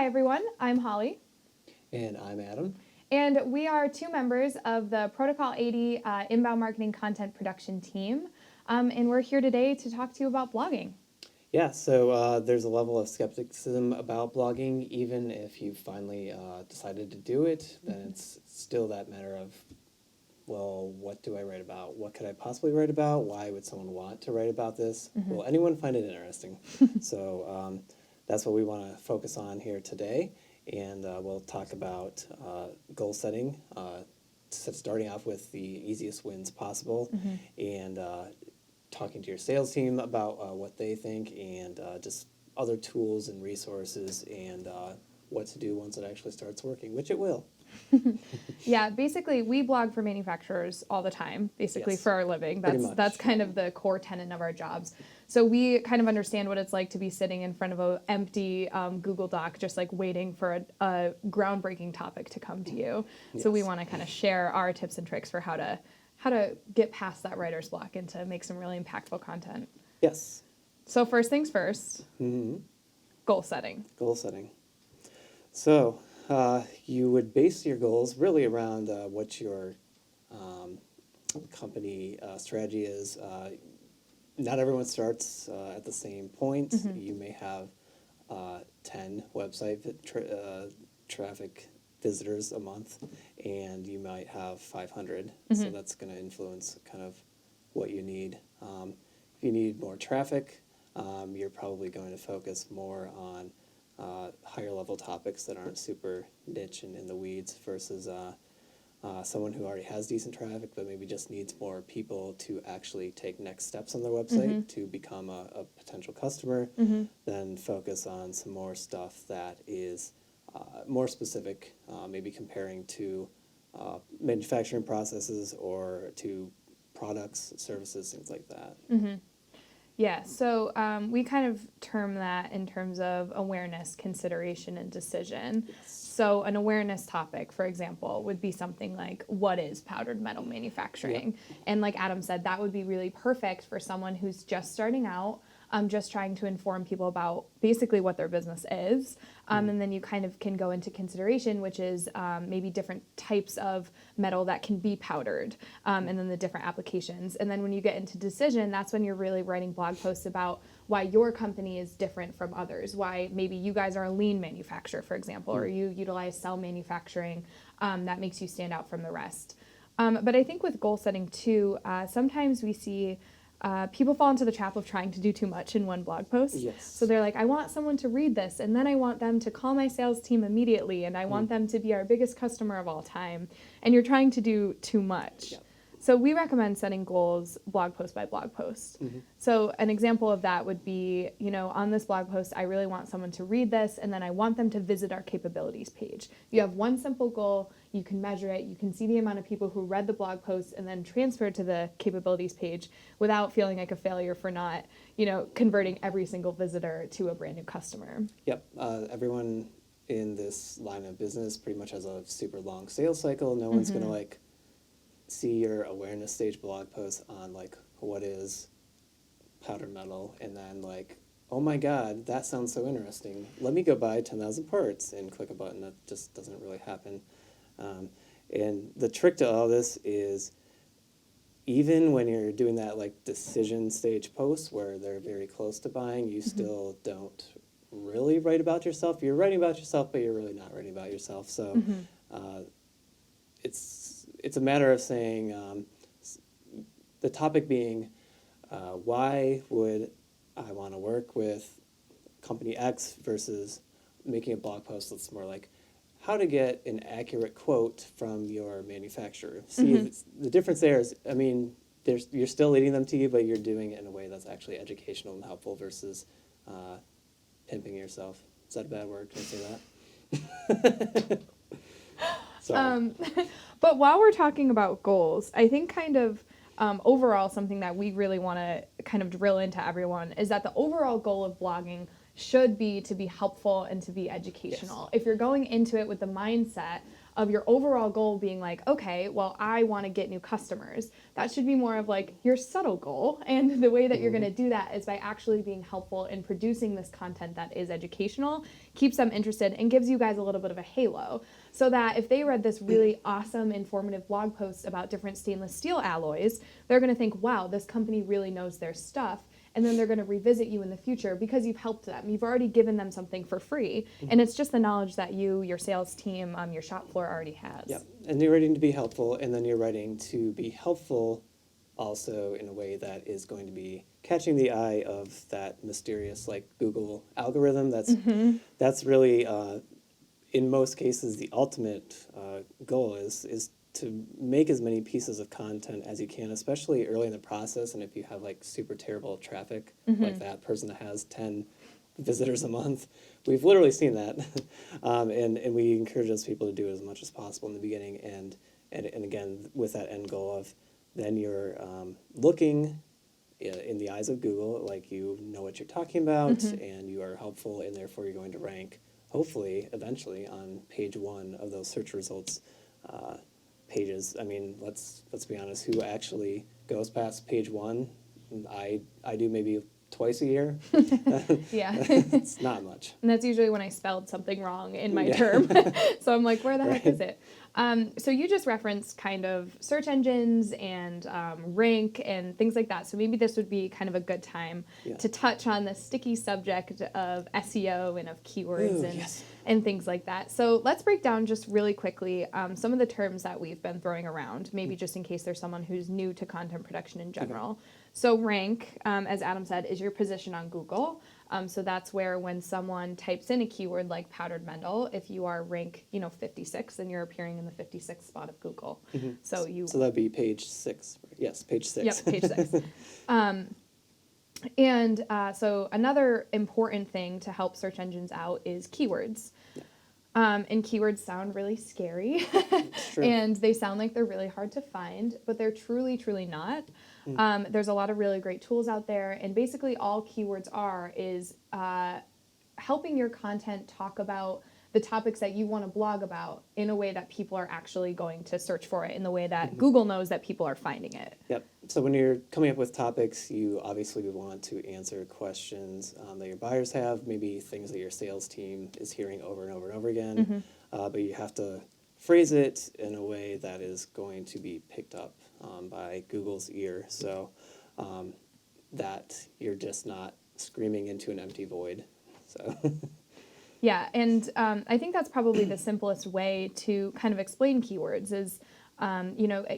Hi, everyone. I'm Holly. And I'm Adam. And we are two members of the Protocol 80 inbound marketing content production team. And we're here today to talk to you about blogging. Yeah, so there's a level of skepticism about blogging. Even if you finally decided to do it, then it's still that matter of, well, what do I write about? What could I possibly write about? Why would someone want to write about this? Will anyone find it interesting? So that's what we want to focus on here today. And we'll talk about goal setting, starting off with the easiest wins possible, and talking to your sales team about what they think, and just other tools and resources, and what to do once it actually starts working, which it will. Yeah, basically, we blog for manufacturers all the time, basically Yes, for our living. pretty much. That's kind of the core tenet of our jobs. So we kind of understand what it's like to be sitting in front of an empty Google Doc, just like waiting for a groundbreaking topic to come to you. Yes. So we want to kind of share our tips and tricks for how to get past that writer's block and to make some really impactful content. Yes. So first things first, goal setting. Goal setting. So you would base your goals really around what your company strategy is. Not everyone starts at the same point. You may have 10 website traffic visitors a month, and you might have 500. So that's going to influence kind of what you need. If you need more traffic, you're probably going to focus more on higher level topics that aren't super niche and in the weeds versus someone who already has decent traffic but maybe just needs more people to actually take next steps on their website to become a potential customer. Then focus on some more stuff that is more specific, maybe comparing to manufacturing processes or to products, services, things like that. Yeah, so we kind of term that in terms of awareness, consideration, and decision. So an awareness topic, for example, would be something like, what is powdered metal manufacturing? And like Adam said, that would be really perfect for someone who's just starting out, just trying to inform people about basically what their business is. And then you kind of can go into consideration, which is maybe different types of metal that can be powdered, and then the different applications. And then when you get into decision, that's when you're really writing blog posts about why your company is different from others, why maybe you guys are a lean manufacturer, for example, or you utilize cell manufacturing that makes you stand out from the rest. But I think with goal setting too, sometimes we see people fall into the trap of trying to do too much in one blog post. Yes. So they're like, I want someone to read this, and then I want them to call my sales team immediately, and I want them to be our biggest customer of all time. And you're trying to do too much. Yep. So we recommend setting goals blog post by blog post. So an example of that would be, on this blog post, I really want someone to read this, and then I want them to visit our capabilities page. You have one simple goal, you can measure it, you can see the amount of people who read the blog post and then transfer to the capabilities page without feeling like a failure for not, converting every single visitor to a brand new customer. Yep. Everyone in this line of business pretty much has a super long sales cycle. No one's going to see your awareness stage blog post on what is powdered metal and then oh my god, that sounds so interesting, let me go buy 10,000 parts and click a button. That just doesn't really happen. And the trick to all this is, even when you're doing that decision stage post where they're very close to buying, you still don't really write about yourself. You're writing about yourself, but you're really not writing about yourself. So it's a matter of saying, the topic being, why would I want to work with company X versus making a blog post that's more like how to get an accurate quote from your manufacturer. See, the difference there is, you're still leading them to you, but you're doing it in a way that's actually educational and helpful versus pimping yourself. Is that a bad word? Can I say that? Sorry. But while we're talking about goals, I think kind of overall something that we really want to kind of drill into everyone is that the overall goal of blogging should be to be helpful and to be educational. Yes. If you're going into it with the mindset of your overall goal being like, okay, well, I want to get new customers. That should be more of like your subtle goal. And the way that you're going to do that is by actually being helpful in producing this content that is educational, keeps them interested, and gives you guys a little bit of a halo. So that if they read this really awesome, informative blog post about different stainless steel alloys, they're going to think, wow, this company really knows their stuff. And then they're going to revisit you in the future because you've helped them. You've already given them something for free. And it's just the knowledge that you, your sales team, your shop floor already has. Yep. And you're writing to be helpful, and then you're writing to be helpful also in a way that is going to be catching the eye of that mysterious like Google algorithm. That's really in most cases the ultimate goal is to make as many pieces of content as you can, especially early in the process. And if you have like super terrible traffic, like that person that has 10 visitors a month, we've literally seen that. And we encourage those people to do as much as possible in the beginning. And again, with that end goal of then you're looking in the eyes of Google, like you know what you're talking about and you are helpful, and therefore you're going to rank, hopefully, eventually on page 1 of those search results pages. I mean, let's be honest, who actually goes past page 1? I do maybe twice a year. Yeah. It's not much. And that's usually when I spelled something wrong in my term. So I'm like, where the heck is it? So you just referenced kind of search engines and rank and things like that. So maybe this would be kind of a good time to touch on the sticky subject of SEO and of keywords and things like that. So let's break down just really quickly some of the terms that we've been throwing around, maybe just in case there's someone who's new to content production in general. Okay. So rank, as Adam said, is your position on Google. So that's where when someone types in a keyword like powdered metal, if you are rank 56, then you're appearing in the 56th spot of Google. So that'd be page 6. Yes, page 6. Yep, page 6. So another important thing to help search engines out is keywords. And keywords sound really scary and they sound like they're really hard to find, but they're truly, truly not. There's a lot of really great tools out there, and basically all keywords is helping your content talk about the topics that you want to blog about in a way that people are actually going to search for it, in the way that Google knows that people are finding it. Yep. So when you're coming up with topics, you obviously would want to answer questions that your buyers have, maybe things that your sales team is hearing over and over and over again, but you have to phrase it in a way that is going to be picked up by Google's ear, so that you're just not screaming into an empty void. So. Yeah, and I think that's probably the simplest way to kind of explain keywords is,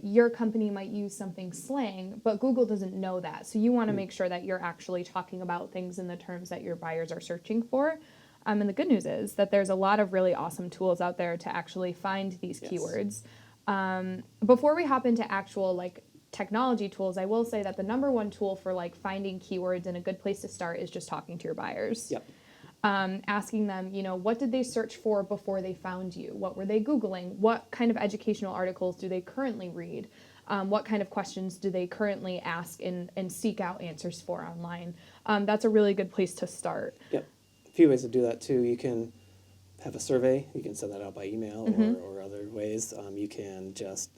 your company might use something slang, but Google doesn't know that. So you want to make sure that you're actually talking about things in the terms that your buyers are searching for. And the good news is that there's a lot of really awesome tools out there to actually find these keywords. Before we hop into actual technology tools, I will say that the number one tool for finding keywords and a good place to start is just talking to your buyers. Yep. Asking them, what did they search for before they found you? What were they Googling? What kind of educational articles do they currently read? What kind of questions do they currently ask and seek out answers for online? That's a really good place to start. Yep. A few ways to do that too. You can have a survey. You can send that out by email or other ways. You can just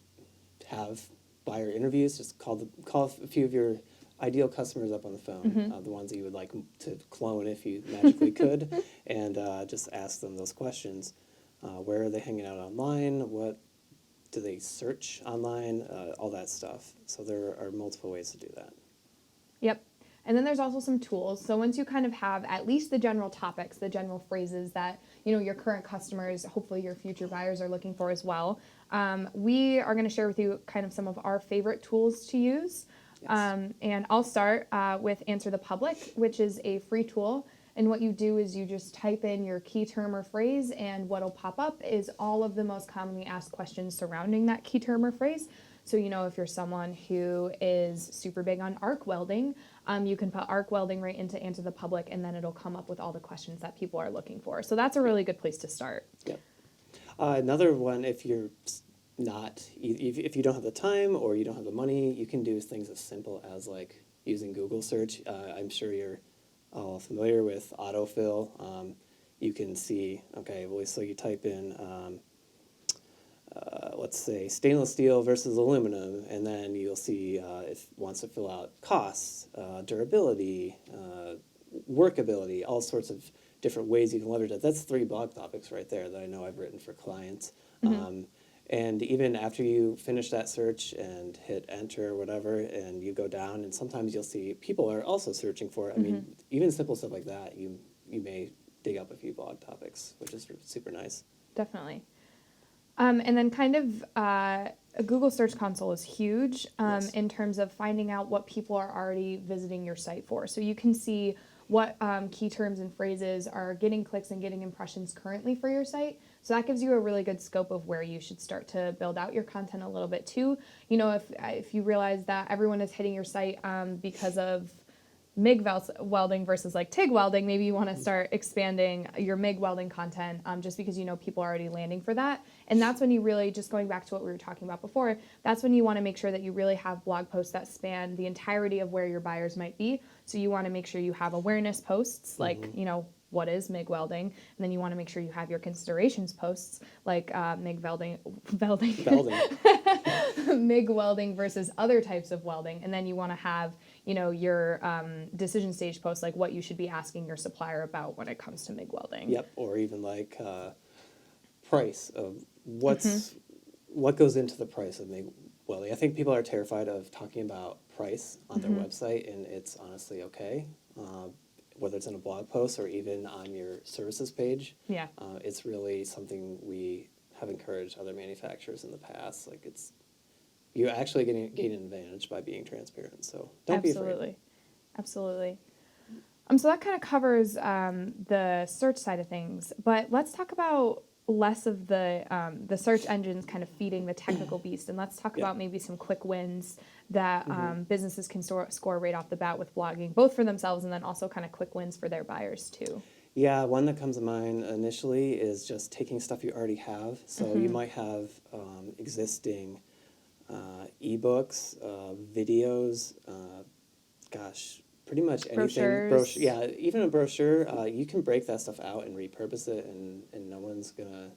have buyer interviews. Just call a few of your ideal customers up on the phone, the ones that you would like to clone if you magically could, and just ask them those questions. Where are they hanging out online? What do they search online? All that stuff. So there are multiple ways to do that. Yep. And then there's also some tools. So once you kind of have at least the general topics, the general phrases that your current customers, hopefully your future buyers are looking for as well, we are going to share with you kind of some of our favorite tools to use. Yes. And I'll start with Answer the Public, which is a free tool. And what you do is you just type in your key term or phrase, and what'll pop up is all of the most commonly asked questions surrounding that key term or phrase. So, if you're someone who is super big on arc welding, you can put arc welding right into Answer the Public, and then it'll come up with all the questions that people are looking for. So that's a really good place to start. Yep. Another one, if you're if you don't have the time or you don't have the money, you can do things as simple as using Google search. I'm sure you're all familiar with autofill. You can see, so you type in let's say stainless steel versus aluminum, and then you'll see if it wants to fill out costs, durability, workability, all sorts of different ways you can leverage that. That's 3 blog topics right there that I know I've written for clients. And even after you finish that search and hit enter or whatever, and you go down, and sometimes you'll see people are also searching for it. I mean, even simple stuff like that, you may dig up a few blog topics, which is super nice. Definitely. And then kind of a Google Search Console is huge Yes. in terms of finding out what people are already visiting your site for. So you can see what key terms and phrases are getting clicks and getting impressions currently for your site. So that gives you a really good scope of where you should start to build out your content a little bit too. You know, if you realize that everyone is hitting your site because of MIG welding versus like TIG welding, maybe you want to start expanding your MIG welding content just because you know people are already landing for that. And that's when you really, just going back to what we were talking about before, that's when you want to make sure that you really have blog posts that span the entirety of where your buyers might be. So you want to make sure you have awareness posts like, you know, what is MIG welding? And then you want to make sure you have your considerations posts like MIG welding. MIG welding versus other types of welding. And then you want to have, you know, your decision stage posts, like what you should be asking your supplier about when it comes to MIG welding. Yep, or even like price of what goes into the price of MIG welding. I think people are terrified of talking about price on their website, and it's honestly okay. Whether it's in a blog post or even on your services page. Yeah. It's really something we have encouraged other manufacturers in the past. Like you're actually gain an advantage by being transparent. So don't be afraid. Absolutely. So that kind of covers the search side of things, but let's talk about less of the search engines kind of feeding the technical beast, and let's talk about maybe some quick wins that businesses can score right off the bat with blogging, both for themselves and then also kind of quick wins for their buyers too. Yeah, one that comes to mind initially is just taking stuff you already have. So you might have existing ebooks, videos, pretty much anything. Brochures. Yeah, even a brochure, you can break that stuff out and repurpose it, and no one's going to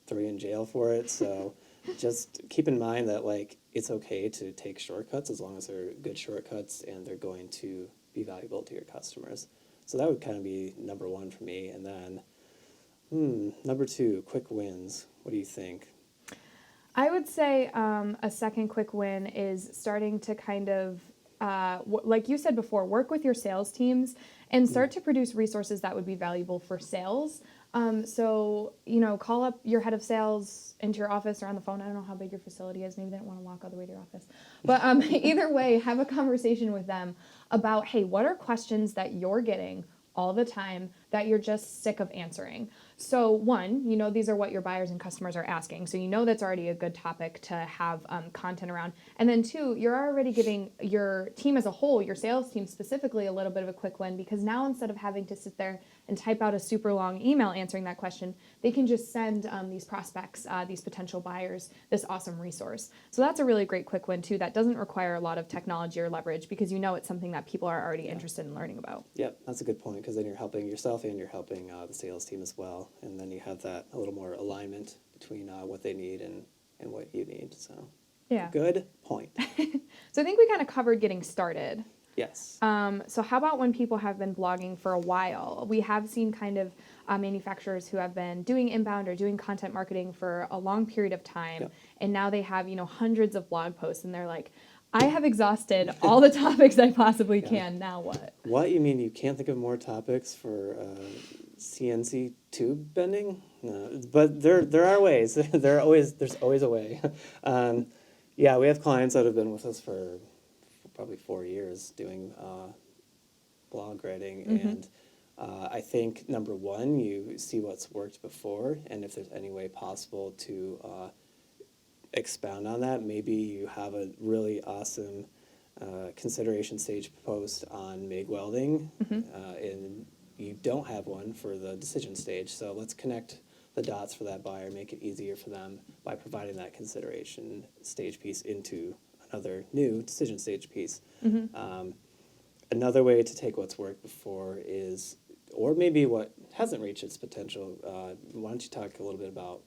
throw you in jail for it. So just keep in mind that like it's okay to take shortcuts as long as they're good shortcuts and they're going to be valuable to your customers. So that would kind of be number 1 for me. And then number 2, quick wins. What do you think? I would say a second quick win is starting to kind of, like you said before, work with your sales teams and start to produce resources that would be valuable for sales. So, you know, call up your head of sales into your office or on the phone. I don't know how big your facility is. Maybe they don't want to walk all the way to your office. But either way, have a conversation with them about, hey, what are questions that you're getting all the time that you're just sick of answering? So 1, you know, these are what your buyers and customers are asking. So you know that's already a good topic to have content around. And then 2, you're already giving your team as a whole, your sales team specifically, a little bit of a quick win, because now instead of having to sit there and type out a super long email answering that question, they can just send these prospects, these potential buyers, this awesome resource. So that's a really great quick win too. That doesn't require a lot of technology or leverage because you know it's something that people are already interested in learning about. Yep, that's a good point, because then you're helping yourself and you're helping the sales team as well. And then you have that a little more alignment between what they need and what you need. So yeah, good point. So I think we kind of covered getting started. Yes. So how about when people have been blogging for a while? We have seen kind of manufacturers who have been doing inbound or doing content marketing for a long period of time, and now they have, you know, hundreds of blog posts, and they're like, I have exhausted all the topics I possibly can. Now what? What, you mean you can't think of more topics for CNC tube bending? No, but there are ways. There's always a way. Yeah, we have clients that have been with us for probably 4 years doing blog writing, and I think number 1, you see what's worked before, and if there's any way possible to expound on that. Maybe you have a really awesome consideration stage post on MIG welding, and you don't have one for the decision stage. So let's connect the dots for that buyer, make it easier for them by providing that consideration stage piece into another new decision stage piece. Another way to take what's worked before is, or maybe what hasn't reached its potential, why don't you talk a little bit about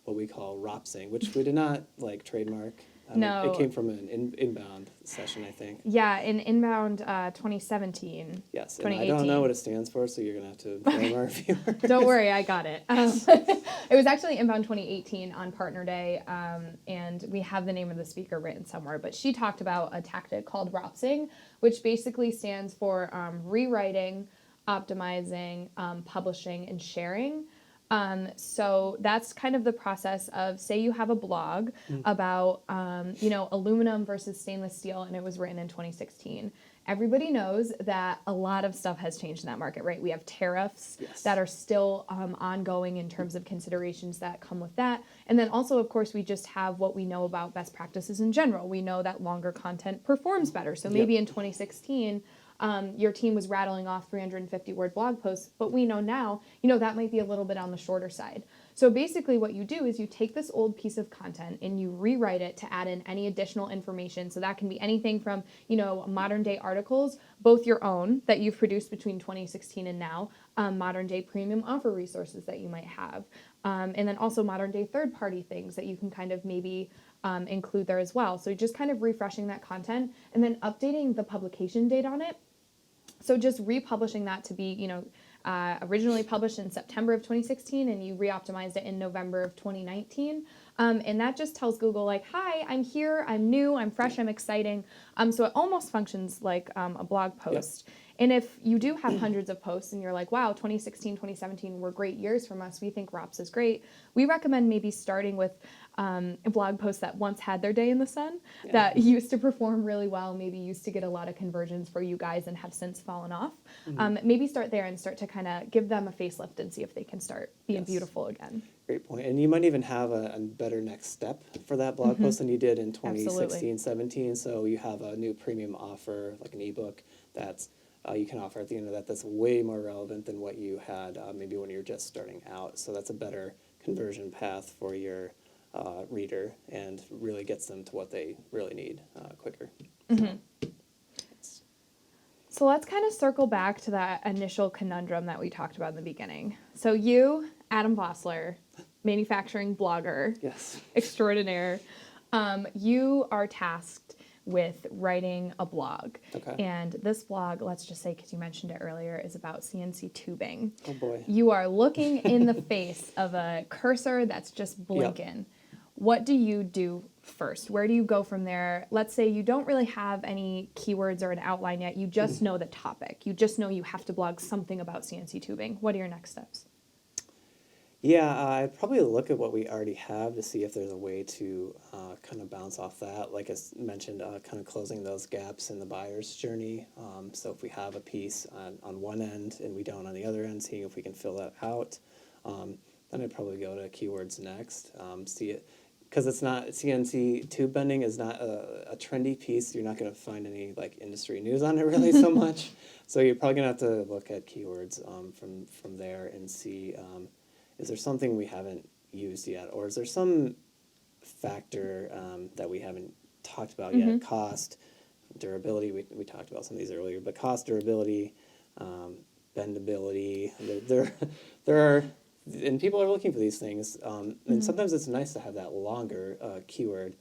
what we call ropsing, which we did not like trademark. No. It came from an inbound session, I think. Yeah, in inbound 2017. Yes, and 2018. I don't know what it stands for, so you're going to have to blame our viewers. Don't worry, I got it. It was actually inbound 2018 on Partner Day, and we have the name of the speaker written somewhere, but she talked about a tactic called ropsing, which basically stands for rewriting, optimizing, publishing, and sharing. So that's kind of the process of, say you have a blog about, aluminum versus stainless steel, and it was written in 2016. Everybody knows that a lot of stuff has changed in that market, right? We have tariffs that are still ongoing in terms of considerations that come with that. And then also, of course, we just have what we know about best practices in general. We know that longer content performs better. So maybe in 2016, your team was rattling off 350-word blog posts, but we know now, that might be a little bit on the shorter side. So basically what you do is you take this old piece of content and you rewrite it to add in any additional information. So that can be anything from, modern day articles, both your own that you've produced between 2016 and now, modern day premium offer resources that you might have, and then also modern day third-party things that you can kind of maybe include there as well. So just kind of refreshing that content and then updating the publication date on it. So just republishing that to be, originally published in September of 2016 and you re-optimized it in November of 2019. And that just tells Google like, hi, I'm here, I'm new, I'm fresh, I'm exciting. So it almost functions like a blog post. Yep. And if you do have hundreds of posts and you're like, wow, 2016, 2017 were great years from us, we think ROPS is great, we recommend maybe starting with blog posts that once had their day in the sun, that used to perform really well, maybe used to get a lot of conversions for you guys and have since fallen off. Maybe start there and start to kind of give them a facelift and see if they can start being beautiful again. Great point. And you might even have a better next step for that blog post than you did in 2016, 17. So you have a new premium offer, like an ebook, that's you can offer at the end of that, that's way more relevant than what you had maybe when you're just starting out. So that's a better conversion path for your reader and really gets them to what they really need quicker. So let's kind of circle back to that initial conundrum that we talked about in the beginning. So you, Adam Vosler, manufacturing blogger, extraordinaire, you are tasked with writing a blog. Okay. And this blog, let's just say, because you mentioned it earlier, is about CNC tubing. Oh boy. You are looking in the face of a cursor that's just blinking. What do you do first? Where do you go from there? Let's say you don't really have any keywords or an outline yet. You just know the topic. You just know you have to blog something about CNC tubing. What are your next steps? Yeah, I'd probably look at what we already have to see if there's a way to kind of bounce off that. Like I mentioned, kind of closing those gaps in the buyer's journey. So if we have a piece on one end and we don't on the other end, seeing if we can fill that out. Then I'd probably go to keywords next. See it, because it's not, CNC tube bending is not a trendy piece. You're not going to find any like industry news on it really so much. So you're probably going to have to look at keywords from there and see, is there something we haven't used yet? Or is there some factor that we haven't talked about yet? Cost, durability, we talked about some of these earlier, but cost, durability, bendability, there are, and people are looking for these things, and sometimes it's nice to have that longer keyword.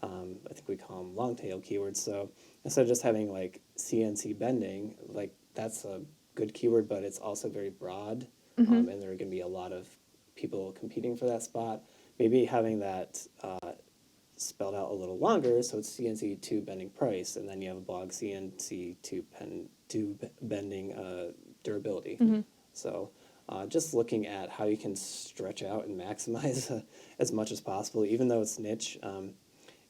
I think we call them long tail keywords. So instead of just having like CNC bending, like that's a good keyword, but it's also very broad, and there are going to be a lot of people competing for that spot. Maybe having that spelled out a little longer, so it's CNC tube bending price, and then you have a blog CNC tube bending durability. So just looking at how you can stretch out and maximize as much as possible, even though it's niche.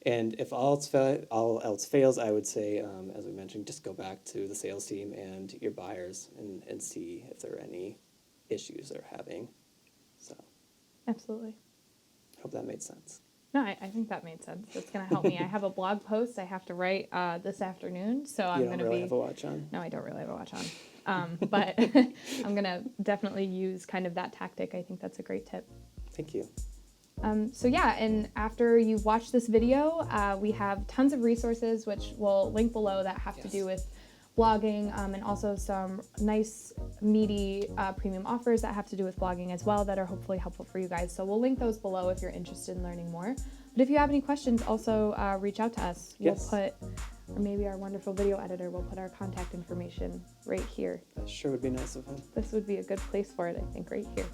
And if all else fails, I would say, as we mentioned, just go back to the sales team and your buyers and see if there are any issues they're having. So, absolutely. Hope that made sense. No, I think that made sense. It's going to help me. I have a blog post I have to write this afternoon, so I'm going to really have a watch on? No, I don't really have a watch on. But I'm going to definitely use kind of that tactic. I think that's a great tip. Thank you. So yeah, and after you've watched this video, we have tons of resources, which we'll link below, that have to do with blogging, and also some nice meaty premium offers that have to do with blogging as well that are hopefully helpful for you guys. So we'll link those below if you're interested in learning more. But if you have any questions, also reach out to us. Yes. We'll put, or maybe our wonderful video editor will put our contact information right here. That sure would be nice of him. This would be a good place for it, I think, right here.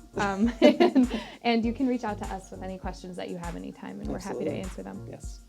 And you can reach out to us with any questions that you have anytime, and we're happy to Absolutely. answer them. Yes.